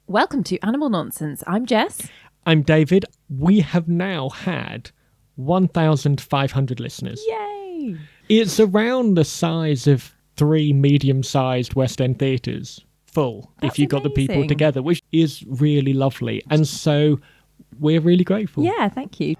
Welcome to Animal Nonsense. I'm Jess. I'm David. We have now had 1,500 listeners. Yay! It's around the size of 3 medium-sized West End theatres full, That's if you got the people amazing. together, which is really lovely. And so we're really grateful. Yeah, thank you.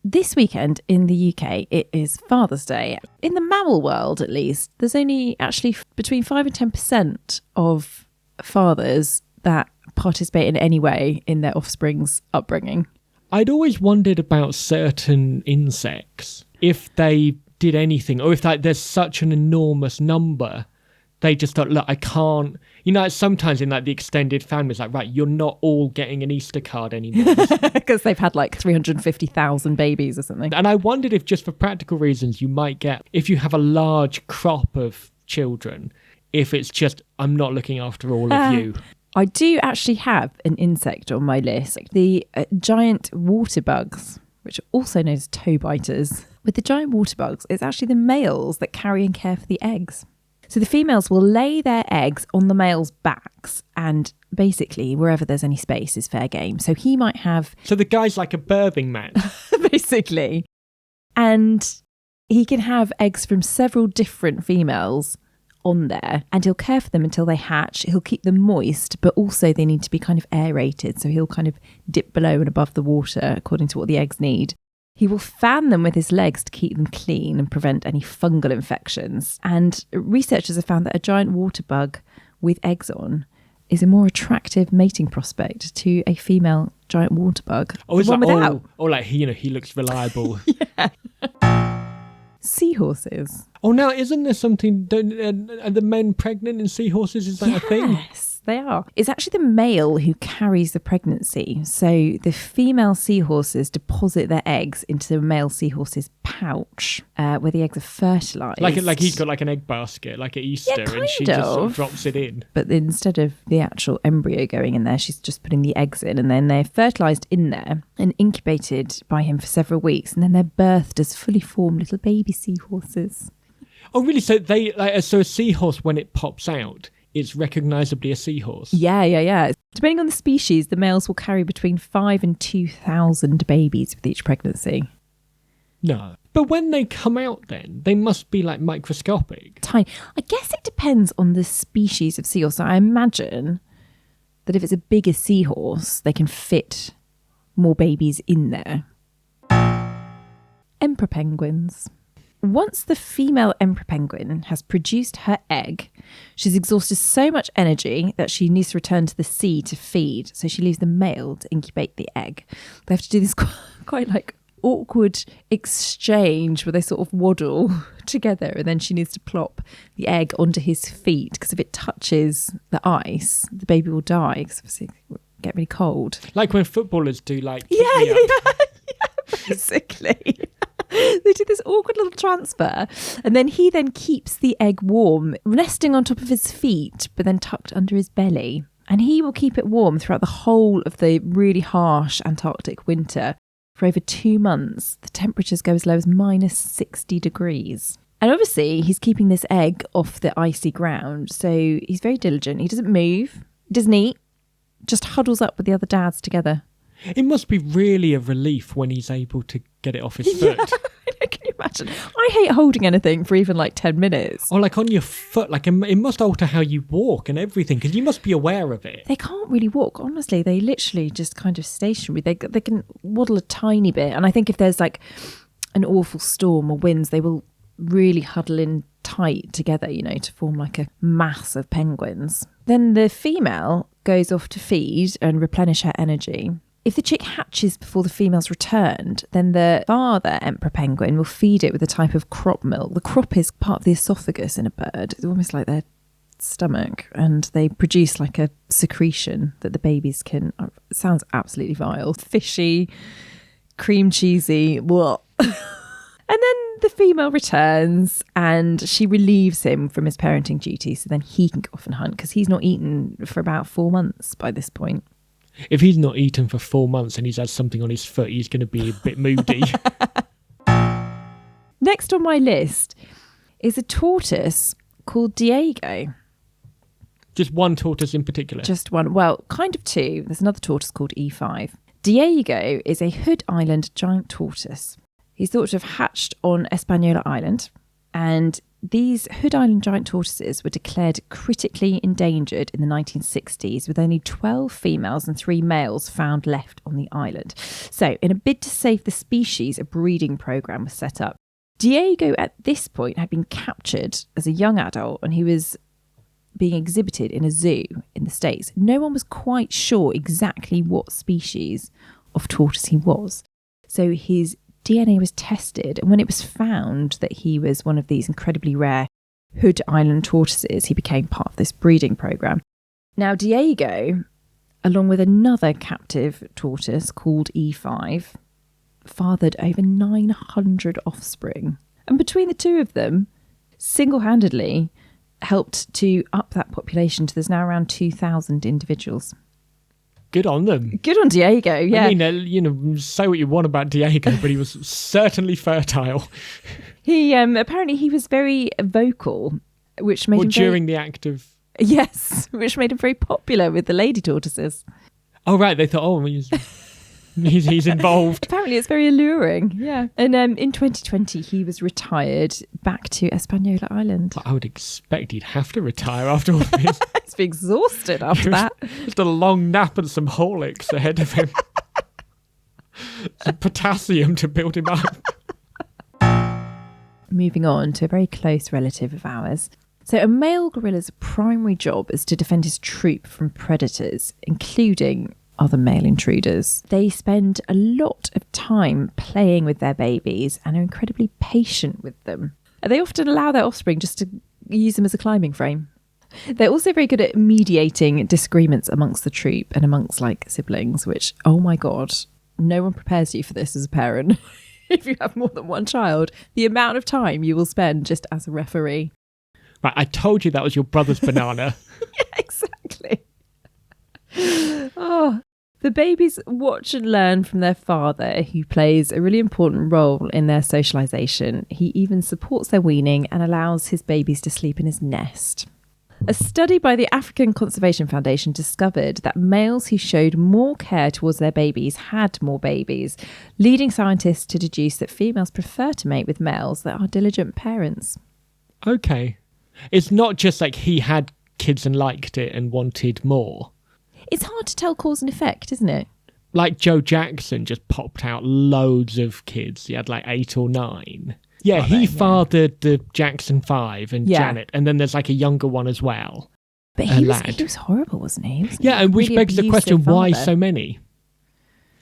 This weekend in the UK, it is Father's Day. In the mammal world, at least, there's only actually between 5 and 10% of fathers that participate in any way in their offspring's upbringing. I'd always wondered about certain insects, if they did anything, or if there's such an enormous number, they just thought, look, I can't... You know, sometimes in the extended families, right, you're not all getting an Easter card anymore. Because they've had 350,000 babies or something. And I wondered if just for practical reasons you might get, if you have a large crop of children, if it's just, I'm not looking after all of you. I do actually have an insect on my list, the giant waterbugs, which are also known as toe biters. With the giant waterbugs, it's actually the males that carry and care for the eggs. So the females will lay their eggs on the males' backs, and basically wherever there's any space is fair game. So he might have... So the guy's like a birthing man. Basically. And he can have eggs from several different females on there, and he'll care for them until they hatch. He'll keep them moist, but also they need to be kind of aerated. So he'll kind of dip below and above the water according to what the eggs need. He will fan them with his legs to keep them clean and prevent any fungal infections. And researchers have found that a giant water bug with eggs on is a more attractive mating prospect to a female giant water bug. Oh, the one without. He looks reliable. Yeah. Seahorses. Oh, now, isn't there something... Are the men pregnant in seahorses? Is that a thing? Yes, they are. It's actually the male who carries the pregnancy. So the female seahorses deposit their eggs into the male seahorse's pouch where the eggs are fertilised. Like he's got an egg basket, like at Easter, and she just sort of drops it in. But instead of the actual embryo going in there, she's just putting the eggs in, and then they're fertilised in there and incubated by him for several weeks, and then they're birthed as fully formed little baby seahorses. Oh, really? So so a seahorse, when it pops out, it's recognisably a seahorse? Yeah. Depending on the species, the males will carry between 5 and 2,000 babies with each pregnancy. No. But when they come out then, they must be microscopic. Tiny. I guess it depends on the species of seahorse. So I imagine that if it's a bigger seahorse, they can fit more babies in there. Emperor penguins. Once the female emperor penguin has produced her egg, she's exhausted so much energy that she needs to return to the sea to feed. So she leaves the male to incubate the egg. They have to do this quite awkward exchange where they sort of waddle together, and then she needs to plop the egg onto his feet, because if it touches the ice, the baby will die, because obviously it will get really cold. Like when footballers do Yeah, basically. They do this awkward little transfer, and then he keeps the egg warm, nesting on top of his feet, but then tucked under his belly. And he will keep it warm throughout the whole of the really harsh Antarctic winter. For over 2 months, the temperatures go as low as minus 60 degrees. And obviously, he's keeping this egg off the icy ground, so he's very diligent. He doesn't move, he doesn't eat, just huddles up with the other dads together. It must be really a relief when he's able to get it off his foot. Yeah, can you imagine? I hate holding anything for even 10 minutes. Or on your foot, it must alter how you walk and everything, because you must be aware of it. They can't really walk, honestly. They literally just kind of stationary. They can waddle a tiny bit. And I think if there's an awful storm or winds, they will really huddle in tight together, to form a mass of penguins. Then the female goes off to feed and replenish her energy. If the chick hatches before the female's returned, then the father emperor penguin will feed it with a type of crop milk. The crop is part of the esophagus in a bird. It's almost like their stomach, and they produce a secretion that the babies can... It sounds absolutely vile. Fishy, cream cheesy, blah. And then the female returns and she relieves him from his parenting duties, so then he can go off and hunt, because he's not eaten for about 4 months by this point. If he's not eaten for 4 months and he's had something on his foot, he's going to be a bit moody. Next on my list is a tortoise called Diego. Just one tortoise in particular? Just one. Well, kind of two. There's another tortoise called E5. Diego is a Hood Island giant tortoise. He's thought to have hatched on Hispaniola Island, and these Hood Island giant tortoises were declared critically endangered in the 1960s, with only 12 females and 3 males found left on the island. So, in a bid to save the species, a breeding program was set up. Diego, at this point, had been captured as a young adult, and he was being exhibited in a zoo in the States. No one was quite sure exactly what species of tortoise he was. So his DNA was tested, and when it was found that he was one of these incredibly rare Hood Island tortoises, he became part of this breeding program. Now, Diego, along with another captive tortoise called E5, fathered over 900 offspring. And between the two of them, single-handedly helped to up that population to there's now around 2,000 individuals. Good on them. Good on Diego, yeah. I mean, say what you want about Diego, but he was certainly fertile. He apparently he was very vocal, which made him during the act of... Yes, which made him very popular with the lady tortoises. Oh, right. They thought, he's involved. Apparently it's very alluring, yeah. And in 2020, he was retired back to Hispaniola Island. I would expect he'd have to retire after all this. He's been exhausted after that. Just a long nap and some Horlicks ahead of him. Some potassium to build him up. Moving on to a very close relative of ours. So a male gorilla's primary job is to defend his troop from predators, including other male intruders. They spend a lot of time playing with their babies and are incredibly patient with them. They often allow their offspring just to use them as a climbing frame. They're also very good at mediating disagreements amongst the troop and amongst siblings, which, oh my God, no one prepares you for this as a parent. If you have more than one child, the amount of time you will spend just as a referee. Right, I told you that was your brother's banana. Yeah, exactly. Oh, the babies watch and learn from their father, who plays a really important role in their socialisation. He even supports their weaning and allows his babies to sleep in his nest. A study by the African Conservation Foundation discovered that males who showed more care towards their babies had more babies, leading scientists to deduce that females prefer to mate with males that are diligent parents. Okay. It's not just he had kids and liked it and wanted more. It's hard to tell cause and effect, isn't it? Like Joe Jackson just popped out loads of kids. He had 8 or 9. Yeah, he fathered the Jackson 5 and Janet, and then there's a younger one as well. But he was horrible, wasn't he? And which begs the question, why so many?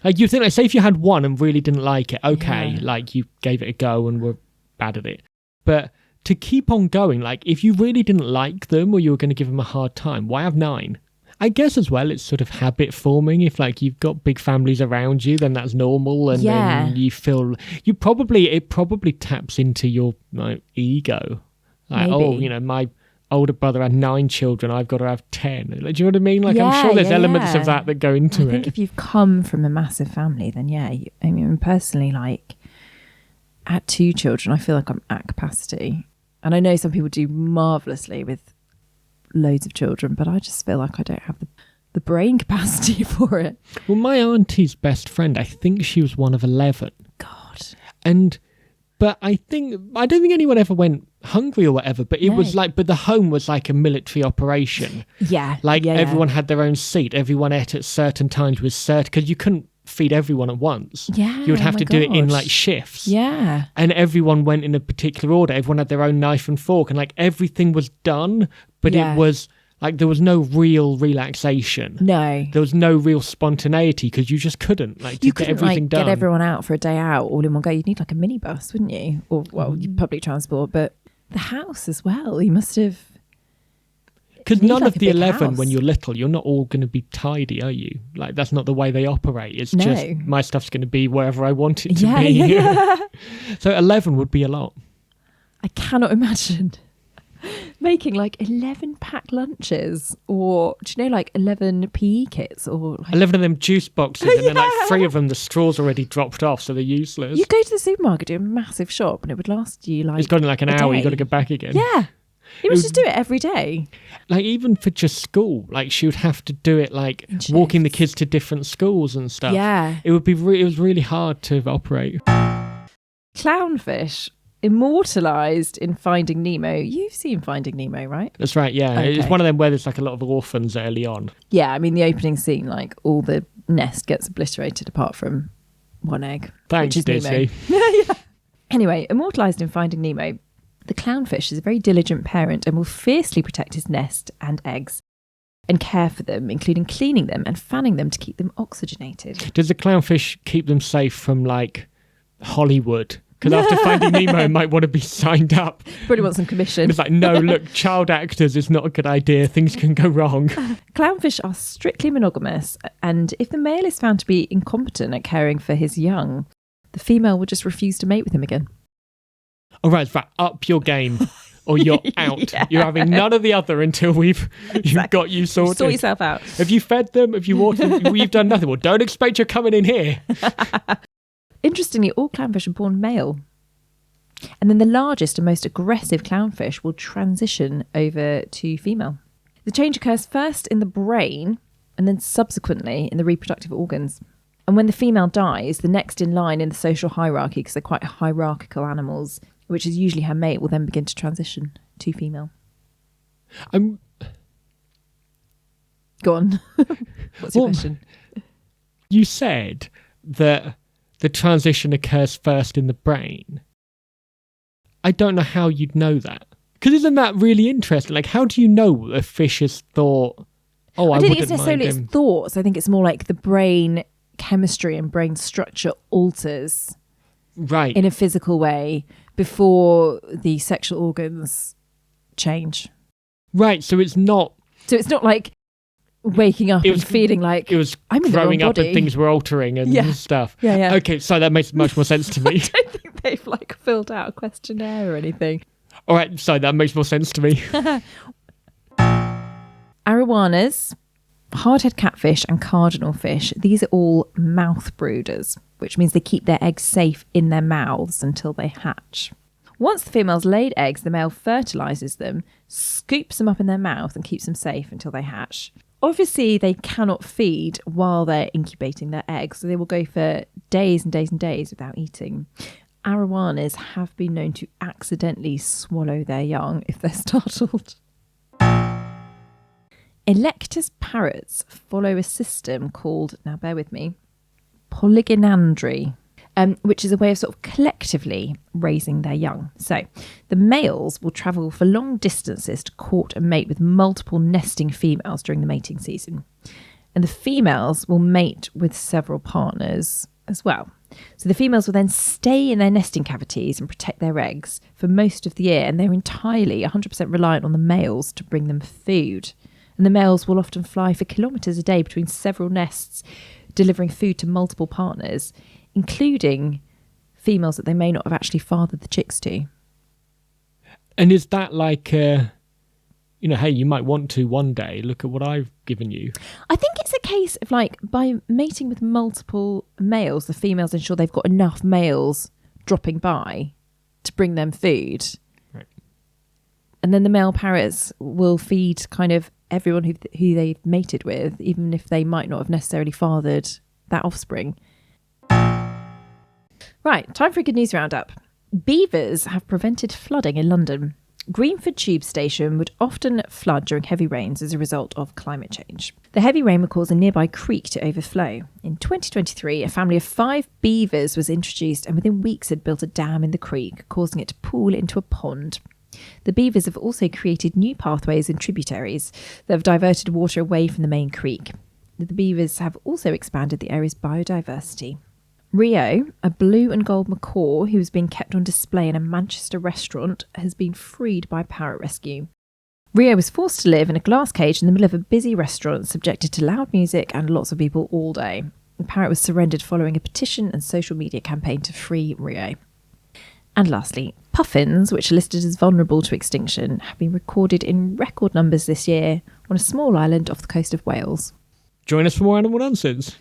You think, say if you had one and really didn't like it, okay, you gave it a go and were bad at it. But to keep on going, if you really didn't like them or you were going to give them a hard time, why have 9? I guess as well, it's sort of habit forming. If you've got big families around you, then that's normal, and then you feel it probably taps into your ego. My older brother had 9 children, I've got to have 10. Do you know what I mean? I'm sure there's elements of that go into it. I think if you've come from a massive family, then personally, at 2 children, I feel like I'm at capacity, and I know some people do marvellously with loads of children, but I just feel like I don't have the brain capacity for it. Well, my auntie's best friend, I think she was one of 11. God. But I don't think anyone ever went hungry or whatever, but it was but the home was like a military operation. Yeah. Everyone had their own seat. Everyone ate at certain times with certain, because you couldn't feed everyone at once. Yeah. You would have to do it in shifts. Yeah. And everyone went in a particular order. Everyone had their own knife and fork, and everything was done, but it was there was no real relaxation. No. There was no real spontaneity, because you just couldn't get everything done. Get everyone out for a day out all in one go. You'd need a minibus, wouldn't you? Or public transport, but the house as well. You must have. Because none of the 11, house. When you're little, you're not all going to be tidy, are you? That's not the way they operate. It's just my stuff's going to be wherever I want it to be. Yeah. So 11 would be a lot. I cannot imagine making 11 packed lunches, or do you know 11 PE kits, or 11 of them juice boxes, and then 3 of them the straws already dropped off, so they're useless. You go to the supermarket, do a massive shop, and it would last you it's got an hour. day. You got to go back again. Yeah. You must just do it every day. like even for just school, like she would have to do it like walking the kids to different schools and stuff. Yeah. It would be it was really hard to operate. Clownfish, immortalised in Finding Nemo. You've seen Finding Nemo, right? That's right, yeah. Okay. It's one of them where there's like a lot of orphans early on. Yeah, I mean, the opening scene, like all the nest gets obliterated apart from one egg. Thanks, which is Disney. Nemo. Yeah. Anyway, immortalised in Finding Nemo, the clownfish is a very diligent parent and will fiercely protect his nest and eggs and care for them, including cleaning them and fanning them to keep them oxygenated. Does the clownfish keep them safe from like Hollywood? Because after Finding Nemo, it might want to be signed up. Probably want some commission. It's like, no, look, child actors is not a good idea. Things can go wrong. Clownfish are strictly monogamous, and if the male is found to be incompetent at caring for his young, the female will just refuse to mate with him again. All right, up your game or you're out. Yeah. You're having none of the other until you've got you sorted. Sort yourself out. Have you fed them? Have you watered them? You've done nothing. Well, don't expect you're coming in here. Interestingly, all clownfish are born male. And then the largest and most aggressive clownfish will transition over to female. The change occurs first in the brain and then subsequently in the reproductive organs. And when the female dies, the next in line in the social hierarchy, because they're quite hierarchical animals, which is usually her mate, will then begin to transition to female. Go on. What's your question? You said that the transition occurs first in the brain. I don't know how you'd know that. Because isn't that really interesting? Like, how do you know a fish has thought, oh, I don't think wouldn't it's necessarily mind its him. thoughts. I think it's more like the brain chemistry and brain structure alters Right. in a physical way before the sexual organs change. Right, so it's not like waking up It was- and feeling like it was I'm in the growing wrong up body. and things were altering and Yeah. stuff. Yeah. Okay, so that makes much more sense to me. I don't think they've like filled out a questionnaire or anything. All right, so that makes more sense to me. Arowanas, hardhead catfish and cardinal fish, these are all mouth brooders, which means they keep their eggs safe in their mouths until they hatch. Once the female's laid eggs, the male fertilises them, scoops them up in their mouth and keeps them safe until they hatch. Obviously, they cannot feed while they're incubating their eggs, so they will go for days and days and days without eating. Arowanas have been known to accidentally swallow their young if they're startled. Electus parrots follow a system called, now bear with me, polygynandry, which is a way of sort of collectively raising their young. So the males will travel for long distances to court and mate with multiple nesting females during the mating season. And the females will mate with several partners as well. So the females will then stay in their nesting cavities and protect their eggs for most of the year, and they're entirely 100% reliant on the males to bring them food. And the males will often fly for kilometres a day between several nests, delivering food to multiple partners, including females that they may not have actually fathered the chicks to. And is that like, hey, you might want to one day, look at what I've given you? I think it's a case of like, by mating with multiple males, the females ensure they've got enough males dropping by to bring them food. Right. And then the male parrots will feed kind of everyone who they've mated with, even if they might not have necessarily fathered that offspring. Right, time for a good news roundup. Beavers have prevented flooding in London. Greenford Tube Station would often flood during heavy rains as a result of climate change. The heavy rain would cause a nearby creek to overflow. In 2023, a family of 5 beavers was introduced and within weeks had built a dam in the creek, causing it to pool into a pond. The beavers have also created new pathways and tributaries that have diverted water away from the main creek. The beavers have also expanded the area's biodiversity. Rio, a blue and gold macaw who was being kept on display in a Manchester restaurant, has been freed by parrot rescue. Rio was forced to live in a glass cage in the middle of a busy restaurant, subjected to loud music and lots of people all day. The parrot was surrendered following a petition and social media campaign to free Rio. And lastly, puffins, which are listed as vulnerable to extinction, have been recorded in record numbers this year on a small island off the coast of Wales. Join us for more animal nonsense.